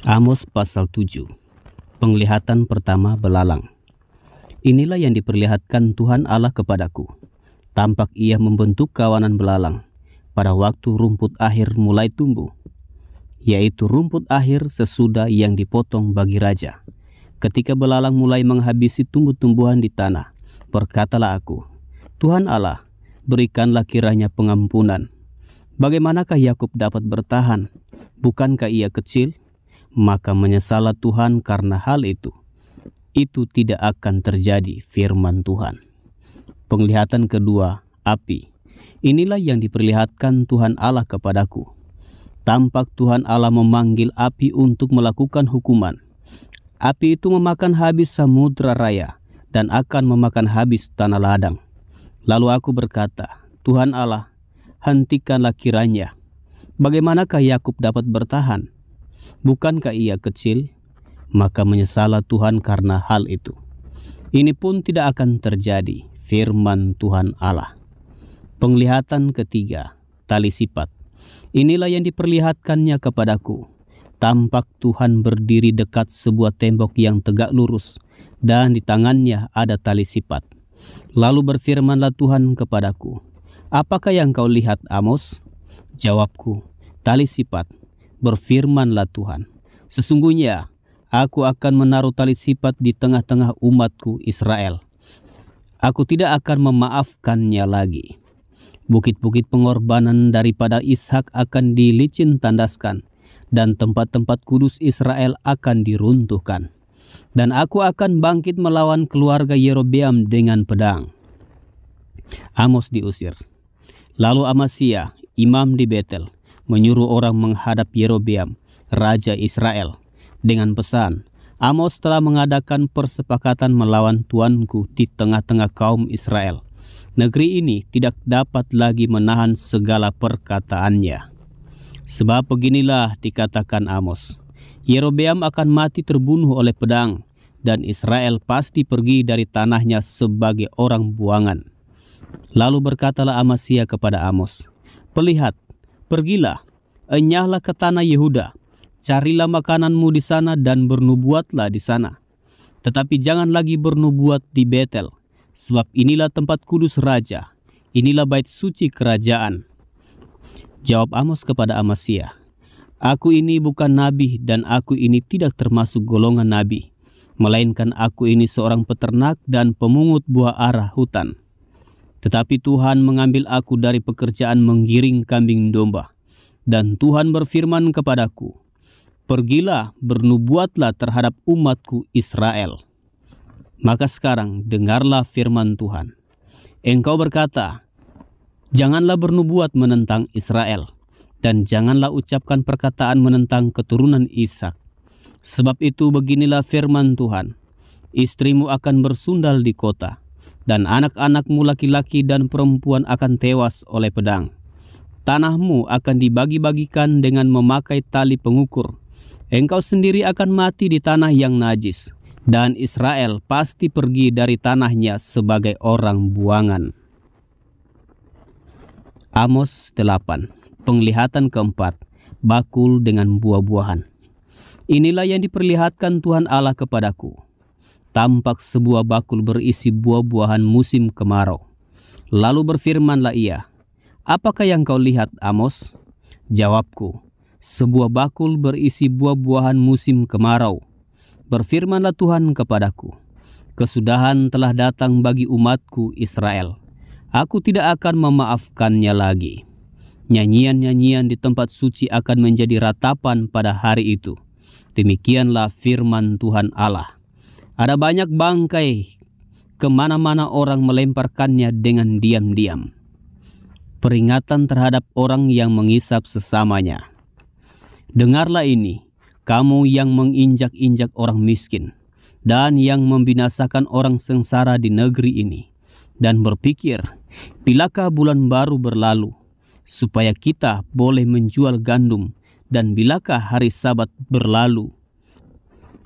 Amos pasal 7. Penglihatan pertama belalang. Inilah yang diperlihatkan Tuhan Allah kepadaku. Tampak ia membentuk kawanan belalang pada waktu rumput akhir mulai tumbuh, yaitu rumput akhir sesudah yang dipotong bagi raja. Ketika belalang mulai menghabisi tumbuh-tumbuhan di tanah, berkatalah aku, Tuhan Allah, berikanlah kiranya pengampunan. Bagaimanakah Yakub dapat bertahan? Bukankah ia kecil? Maka menyesallah Tuhan karena hal itu. Itu tidak akan terjadi, firman Tuhan. Penglihatan kedua, api. Inilah yang diperlihatkan Tuhan Allah kepadaku. Tampak Tuhan Allah memanggil api untuk melakukan hukuman. Api itu memakan habis samudra raya dan akan memakan habis tanah ladang. Lalu aku berkata, Tuhan Allah, hentikanlah kiranya. Bagaimanakah Yakub dapat bertahan? Bukankah ia kecil? Maka menyesallah Tuhan karena hal itu. Ini pun tidak akan terjadi, firman Tuhan Allah. Penglihatan ketiga, tali sifat. Inilah yang diperlihatkannya kepadaku. Tampak Tuhan berdiri dekat sebuah tembok yang tegak lurus, dan di tangannya ada tali sifat. Lalu berfirmanlah Tuhan kepadaku, apakah yang kau lihat, Amos? Jawabku, tali sifat. Berfirmanlah Tuhan, sesungguhnya aku akan menaruh tali sifat di tengah-tengah umatku Israel. Aku tidak akan memaafkannya lagi. Bukit-bukit pengorbanan daripada Ishak akan dilicin tandaskan, dan tempat-tempat kudus Israel akan diruntuhkan. Dan aku akan bangkit melawan keluarga Yerobeam dengan pedang. Amos diusir. Lalu Amasya, imam di Betel, menyuruh orang menghadap Yerobeam, raja Israel, dengan pesan, Amos telah mengadakan persepakatan melawan tuanku di tengah-tengah kaum Israel. Negeri ini tidak dapat lagi menahan segala perkataannya. Sebab beginilah dikatakan Amos, Yerobeam akan mati terbunuh oleh pedang, dan Israel pasti pergi dari tanahnya sebagai orang buangan. Lalu berkatalah Amasya kepada Amos, Pelihat, pergilah, enyahlah ke tanah Yehuda, carilah makananmu di sana dan bernubuatlah di sana. Tetapi jangan lagi bernubuat di Betel, sebab inilah tempat kudus raja, inilah bait suci kerajaan. Jawab Amos kepada Amasya, aku ini bukan nabi dan aku ini tidak termasuk golongan nabi, melainkan aku ini seorang peternak dan pemungut buah ara hutan. Tetapi Tuhan mengambil aku dari pekerjaan menggiring kambing domba. Dan Tuhan berfirman kepadaku, pergilah bernubuatlah terhadap umatku Israel. Maka sekarang dengarlah firman Tuhan. Engkau berkata, janganlah bernubuat menentang Israel, dan janganlah ucapkan perkataan menentang keturunan Ishak. Sebab itu beginilah firman Tuhan, istrimu akan bersundal di kota, dan anak-anakmu laki-laki dan perempuan akan tewas oleh pedang. Tanahmu akan dibagi-bagikan dengan memakai tali pengukur. Engkau sendiri akan mati di tanah yang najis, dan Israel pasti pergi dari tanahnya sebagai orang buangan. Amos 8. Penglihatan keempat, bakul dengan buah-buahan. Inilah yang diperlihatkan Tuhan Allah kepadaku. Tampak sebuah bakul berisi buah-buahan musim kemarau. Lalu berfirmanlah ia, apakah yang kau lihat, Amos? Jawabku, sebuah bakul berisi buah-buahan musim kemarau. Berfirmanlah Tuhan kepadaku, kesudahan telah datang bagi umatku Israel. Aku tidak akan memaafkannya lagi. Nyanyian-nyanyian di tempat suci akan menjadi ratapan pada hari itu. Demikianlah firman Tuhan Allah. Ada banyak bangkai, kemana-mana orang melemparkannya dengan diam-diam. Peringatan terhadap orang yang mengisap sesamanya. Dengarlah ini, kamu yang menginjak-injak orang miskin, dan yang membinasakan orang sengsara di negeri ini, dan berpikir, bilakah bulan baru berlalu, supaya kita boleh menjual gandum, dan bilakah hari Sabat berlalu,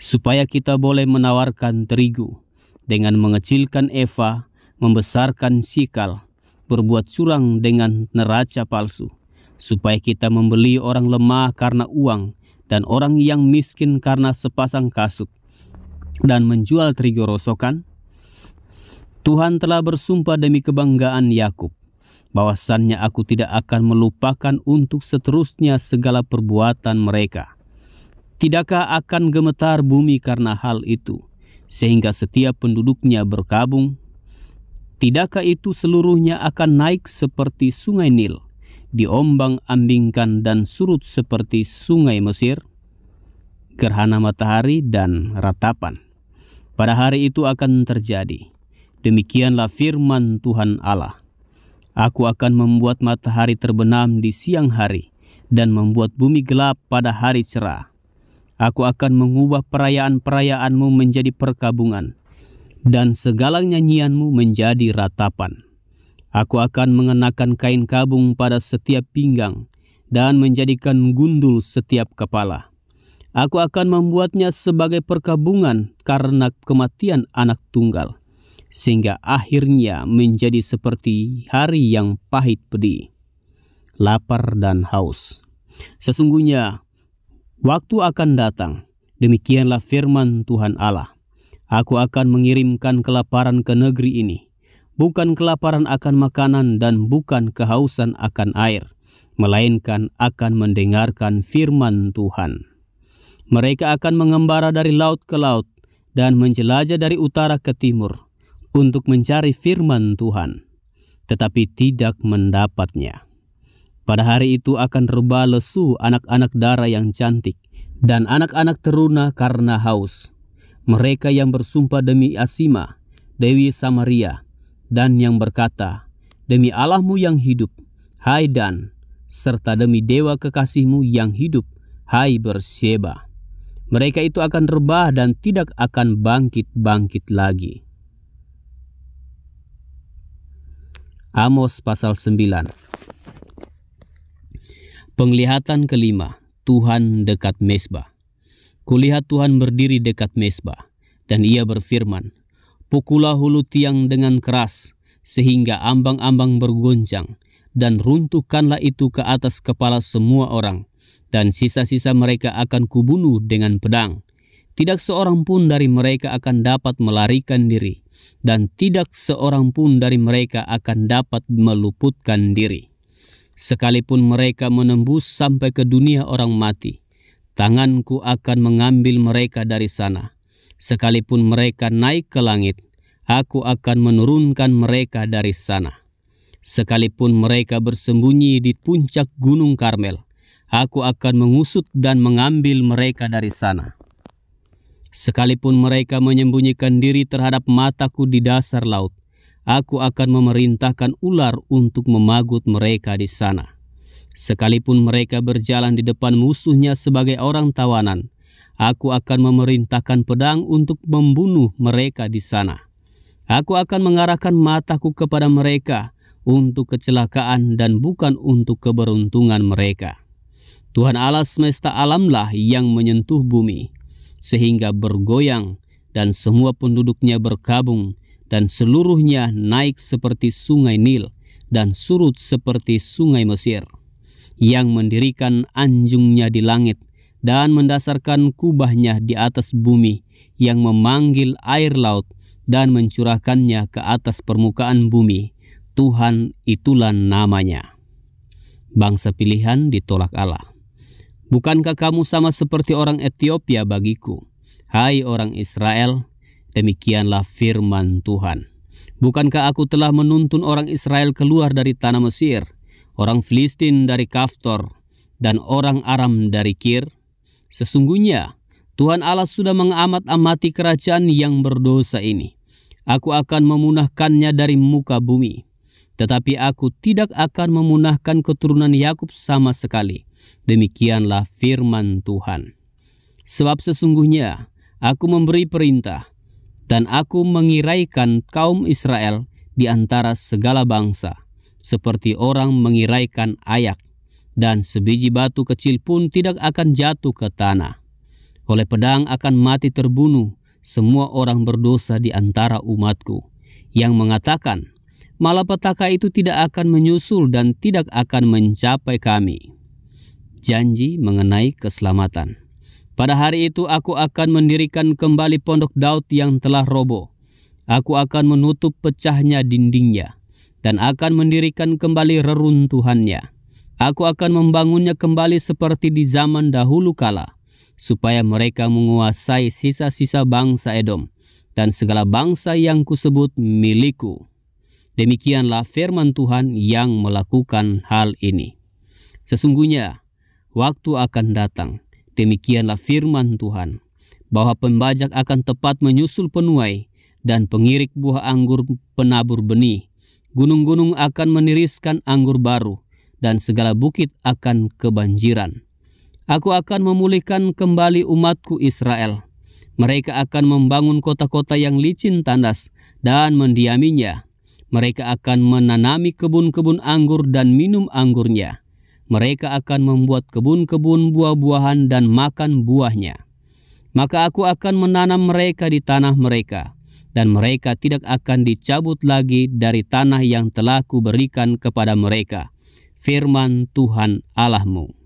supaya kita boleh menawarkan terigu, dengan mengecilkan eva, membesarkan sikal, berbuat curang dengan neraca palsu, supaya kita membeli orang lemah karena uang, dan orang yang miskin karena sepasang kasut, dan menjual terigu rosokan? Tuhan telah bersumpah demi kebanggaan Yakub, bahwasannya aku tidak akan melupakan untuk seterusnya segala perbuatan mereka. Tidakkah akan gemetar bumi karena hal itu, sehingga setiap penduduknya berkabung? Tidakkah itu seluruhnya akan naik seperti sungai Nil, diombang-ambingkan dan surut seperti sungai Mesir? Gerhana matahari dan ratapan, pada hari itu akan terjadi. Demikianlah firman Tuhan Allah. Aku akan membuat matahari terbenam di siang hari dan membuat bumi gelap pada hari cerah. Aku akan mengubah perayaan-perayaanmu menjadi perkabungan dan segala nyanyianmu menjadi ratapan. Aku akan mengenakan kain kabung pada setiap pinggang dan menjadikan gundul setiap kepala. Aku akan membuatnya sebagai perkabungan karena kematian anak tunggal, sehingga akhirnya menjadi seperti hari yang pahit pedih, lapar dan haus. Sesungguhnya waktu akan datang, demikianlah firman Tuhan Allah. Aku akan mengirimkan kelaparan ke negeri ini, bukan kelaparan akan makanan dan bukan kehausan akan air, melainkan akan mendengarkan firman Tuhan. Mereka akan mengembara dari laut ke laut dan menjelajah dari utara ke timur untuk mencari firman Tuhan, tetapi tidak mendapatnya. Pada hari itu akan rebah lesu anak-anak dara yang cantik dan anak-anak teruna karena haus. Mereka yang bersumpah demi Asima, Dewi Samaria, dan yang berkata, demi Allahmu yang hidup, hai Dan, serta demi dewa kekasihmu yang hidup, hai Berseba. Mereka itu akan rebah dan tidak akan bangkit-bangkit lagi. Amos pasal 9. Penglihatan kelima, Tuhan dekat mezbah. Kulihat Tuhan berdiri dekat mezbah, dan ia berfirman, pukullah hulu tiang dengan keras, sehingga ambang-ambang bergoncang, dan runtuhkanlah itu ke atas kepala semua orang, dan sisa-sisa mereka akan kubunuh dengan pedang. Tidak seorang pun dari mereka akan dapat melarikan diri, dan tidak seorang pun dari mereka akan dapat meluputkan diri. Sekalipun mereka menembus sampai ke dunia orang mati, tanganku akan mengambil mereka dari sana. Sekalipun mereka naik ke langit, aku akan menurunkan mereka dari sana. Sekalipun mereka bersembunyi di puncak gunung Karmel, aku akan mengusut dan mengambil mereka dari sana. Sekalipun mereka menyembunyikan diri terhadap mataku di dasar laut, aku akan memerintahkan ular untuk memagut mereka di sana. Sekalipun mereka berjalan di depan musuhnya sebagai orang tawanan, aku akan memerintahkan pedang untuk membunuh mereka di sana. Aku akan mengarahkan mataku kepada mereka untuk kecelakaan dan bukan untuk keberuntungan mereka. Tuhan Allah semesta alamlah yang menyentuh bumi, sehingga bergoyang dan semua penduduknya berkabung, dan seluruhnya naik seperti sungai Nil dan surut seperti sungai Mesir, yang mendirikan anjungnya di langit dan mendasarkan kubahnya di atas bumi, yang memanggil air laut dan mencurahkannya ke atas permukaan bumi. Tuhan itulah namanya. Bangsa pilihan ditolak Allah. Bukankah kamu sama seperti orang Ethiopia bagiku, hai orang Israel? Demikianlah firman Tuhan. Bukankah aku telah menuntun orang Israel keluar dari tanah Mesir, orang Filistin dari Kaftor, dan orang Aram dari Kir? Sesungguhnya Tuhan Allah sudah mengamat-amati kerajaan yang berdosa ini. Aku akan memunahkannya dari muka bumi, tetapi aku tidak akan memunahkan keturunan Yakub sama sekali. Demikianlah firman Tuhan. Sebab sesungguhnya aku memberi perintah, dan aku mengiraikan kaum Israel di antara segala bangsa, seperti orang mengiraikan ayak, dan sebiji batu kecil pun tidak akan jatuh ke tanah. Oleh pedang akan mati terbunuh semua orang berdosa di antara umatku, yang mengatakan, malapetaka itu tidak akan menyusul dan tidak akan mencapai kami. janji mengenai keselamatan. Pada hari itu aku akan mendirikan kembali pondok Daud yang telah roboh. Aku akan menutup pecahnya dindingnya dan akan mendirikan kembali reruntuhannya. Aku akan membangunnya kembali seperti di zaman dahulu kala, supaya mereka menguasai sisa-sisa bangsa Edom dan segala bangsa yang kusebut milikku. Demikianlah firman Tuhan yang melakukan hal ini. Sesungguhnya waktu akan datang, demikianlah firman Tuhan, bahwa pembajak akan tepat menyusul penuai dan pengirik buah anggur penabur benih. Gunung-gunung akan meniriskan anggur baru dan segala bukit akan kebanjiran. Aku akan memulihkan kembali umatku Israel. Mereka akan membangun kota-kota yang licin tandas dan mendiaminya. Mereka akan menanami kebun-kebun anggur dan minum anggurnya. Mereka akan membuat kebun-kebun buah-buahan dan makan buahnya. Maka aku akan menanam mereka di tanah mereka, dan mereka tidak akan dicabut lagi dari tanah yang telah kuberikan kepada mereka. Firman Tuhan Allahmu.